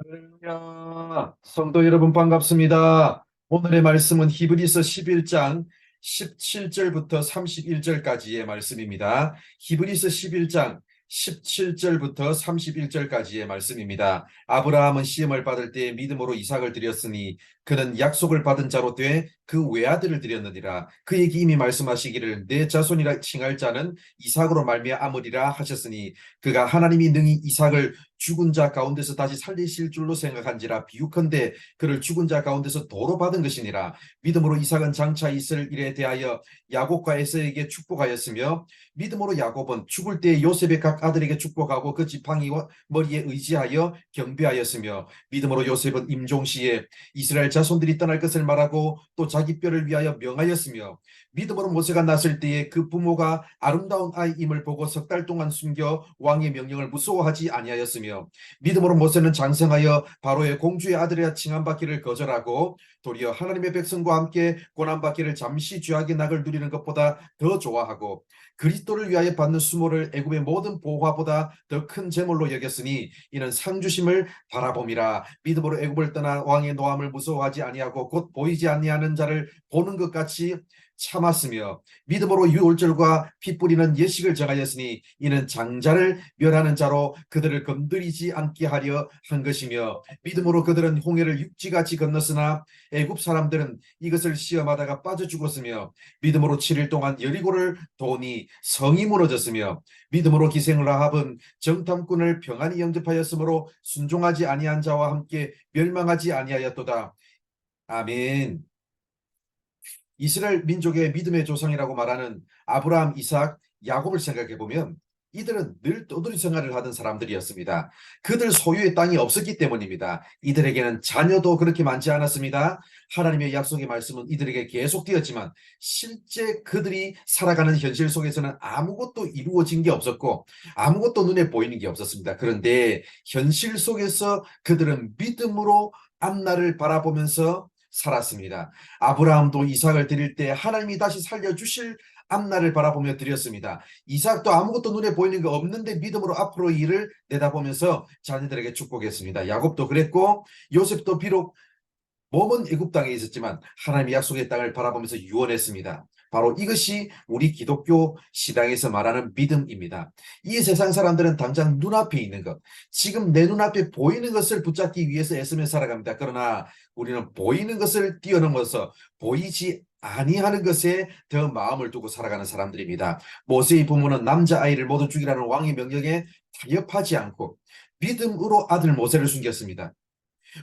할렐루야. 성도 여러분 반갑습니다. 오늘의 말씀은 히브리서 11장 17절부터 31절까지의 말씀입니다. 히브리서 11장 17절부터 31절까지의 말씀입니다. 아브라함은 시험을 받을 때 믿음으로 이삭을 드렸으니 그는 약속을 받은 자로 돼 그 외아들을 드렸느니라. 그에게 이미 말씀하시기를 내 자손이라 칭할 자는 이삭으로 말미암으리라 하셨으니 그가 하나님이 능히 이삭을 죽은 자 가운데서 다시 살리실 줄로 생각한지라. 비유컨대 그를 죽은 자 가운데서 도로 받은 것이니라. 믿음으로 이삭은 장차 있을 일에 대하여 야곱과 에서에게 축복하였으며 믿음으로 야곱은 죽을 때 요셉의 각 아들에게 축복하고 그 지팡이 머리에 의지하여 경배하였으며 믿음으로 요셉은 임종시에 이스라엘 자손들이 떠날 것을 말하고 또 자기 뼈를 위하여 명하였으며 믿음으로 모세가 났을 때에 그 부모가 아름다운 아이임을 보고 석 달 동안 숨겨 왕의 명령을 무서워하지 아니하였으며 믿음으로 모세는 장성하여 바로의 공주의 아들이라 칭함받기를 거절하고 도리어 하나님의 백성과 함께 고난받기를 잠시 죄악의 낙을 누리는 것보다 더 좋아하고 그리스도를 위하여 받는 수모를 애굽의 모든 보화보다 더 큰 재물로 여겼으니 이는 상주심을 바라봄이라. 믿음으로 애굽을 떠나 왕의 노함을 무서워하지 아니하고 곧 보이지 아니하는 자를 보는 것 같이 참았으며 믿음으로 유월절과 피 뿌리는 예식을 정하였으니 이는 장자를 멸하는 자로 그들을 건드리지 않게 하려 한 것이며 믿음으로 그들은 홍해를 육지같이 건넜으나 애굽 사람들은 이것을 시험하다가 빠져 죽었으며 믿음으로 7일 동안 여리고를 도니 성이 무너졌으며 믿음으로 기생 라합은 정탐꾼을 평안히 영접하였으므로 순종하지 아니한 자와 함께 멸망하지 아니하였도다. 아멘. 이스라엘 민족의 믿음의 조상이라고 말하는 아브라함, 이삭, 야곱을 생각해 보면 이들은 늘 떠돌이 생활을 하던 사람들이었습니다. 그들 소유의 땅이 없었기 때문입니다. 이들에게는 자녀도 그렇게 많지 않았습니다. 하나님의 약속의 말씀은 이들에게 계속되었지만 실제 그들이 살아가는 현실 속에서는 아무것도 이루어진 게 없었고 아무것도 눈에 보이는 게 없었습니다. 그런데 현실 속에서 그들은 믿음으로 앞날을 바라보면서 살았습니다. 아브라함도 이삭을 드릴 때 하나님이 다시 살려주실 앞날을 바라보며 드렸습니다. 이삭도 아무것도 눈에 보이는 게 없는데 믿음으로 앞으로 일을 내다보면서 자녀들에게 축복했습니다. 야곱도 그랬고 요셉도 비록 몸은 애굽 땅에 있었지만 하나님의 약속의 땅을 바라보면서 유언했습니다. 바로 이것이 우리 기독교 신앙에서 말하는 믿음입니다. 이 세상 사람들은 당장 눈앞에 있는 것, 지금 내 눈앞에 보이는 것을 붙잡기 위해서 애쓰며 살아갑니다. 그러나 우리는 보이는 것을 뛰어넘어서 보이지 아니하는 것에 더 마음을 두고 살아가는 사람들입니다. 모세의 부모는 남자아이를 모두 죽이라는 왕의 명령에 타협하지 않고 믿음으로 아들 모세를 숨겼습니다.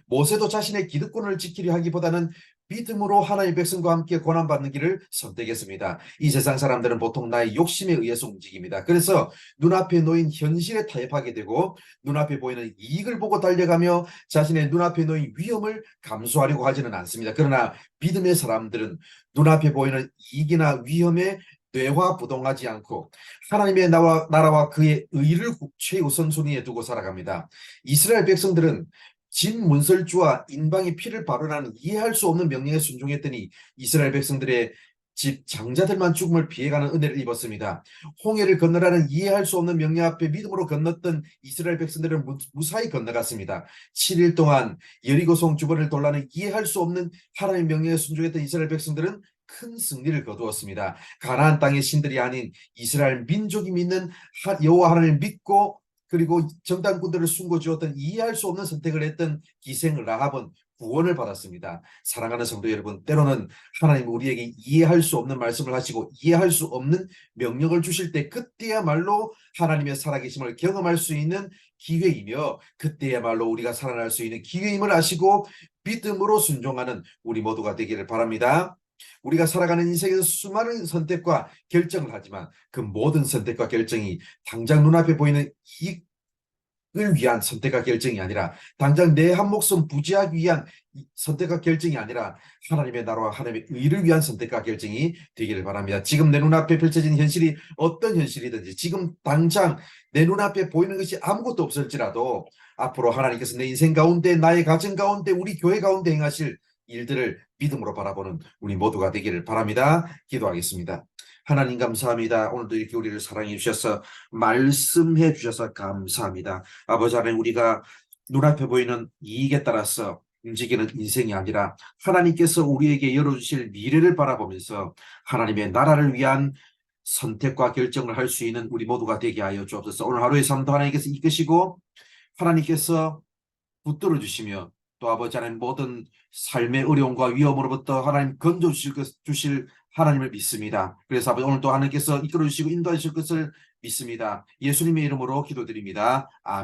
모세도 자신의 기득권을 지키려 하기보다는 믿음으로 하나님의 백성과 함께 고난받는 길을 선택했습니다. 이 세상 사람들은 보통 나의 욕심에 의해서 움직입니다. 그래서 눈앞에 놓인 현실에 타협하게 되고 눈앞에 보이는 이익을 보고 달려가며 자신의 눈앞에 놓인 위험을 감수하려고 하지는 않습니다. 그러나 믿음의 사람들은 눈앞에 보이는 이익이나 위험에 뇌화부동하지 않고 하나님의 나라와 그의 의를 최우선순위에 두고 살아갑니다. 이스라엘 백성들은 진문설주와 인방의 피를 발언하는 이해할 수 없는 명령에 순종했더니 이스라엘 백성들의 집 장자들만 죽음을 피해가는 은혜를 입었습니다. 홍해를 건너라는 이해할 수 없는 명령 앞에 믿음으로 건넜던 이스라엘 백성들은 무사히 건너갔습니다. 7일 동안 여리고성 주변을 돌라는 이해할 수 없는 하나님의 명령에 순종했던 이스라엘 백성들은 큰 승리를 거두었습니다. 가나안 땅의 신들이 아닌 이스라엘 민족이 믿는 여호와 하나님을 믿고 그리고 정탐꾼들을 숨겨주었던 이해할 수 없는 선택을 했던 기생 라합은 구원을 받았습니다. 사랑하는 성도 여러분, 때로는 하나님 우리에게 이해할 수 없는 말씀을 하시고 이해할 수 없는 명령을 주실 때 그때야말로 하나님의 살아계심을 경험할 수 있는 기회이며 그때야말로 우리가 살아날 수 있는 기회임을 아시고 믿음으로 순종하는 우리 모두가 되기를 바랍니다. 우리가 살아가는 인생에서 수많은 선택과 결정을 하지만 그 모든 선택과 결정이 당장 눈앞에 보이는 이익을 위한 선택과 결정이 아니라 당장 내 한 목숨 부지하기 위한 선택과 결정이 아니라 하나님의 나라와 하나님의 의를 위한 선택과 결정이 되기를 바랍니다. 지금 내 눈앞에 펼쳐진 현실이 어떤 현실이든지 지금 당장 내 눈앞에 보이는 것이 아무것도 없을지라도 앞으로 하나님께서 내 인생 가운데 나의 가정 가운데 우리 교회 가운데 행하실 일들을 믿음으로 바라보는 우리 모두가 되기를 바랍니다. 기도하겠습니다. 하나님 감사합니다. 오늘도 이렇게 우리를 사랑해 주셔서 말씀해 주셔서 감사합니다. 아버지 하나님 우리가 눈앞에 보이는 이익에 따라서 움직이는 인생이 아니라 하나님께서 우리에게 열어주실 미래를 바라보면서 하나님의 나라를 위한 선택과 결정을 할 수 있는 우리 모두가 되게 하여 주옵소서. 오늘 하루의 삶도 하나님께서 이끄시고 하나님께서 붙들어 주시며 또 아버지 하나님 모든 삶의 어려움과 위험으로부터 하나님 건져 주실 하나님을 믿습니다. 그래서 아버지 오늘 또 하나님께서 이끌어 주시고 인도하실 것을 믿습니다. 예수님의 이름으로 기도드립니다. 아멘.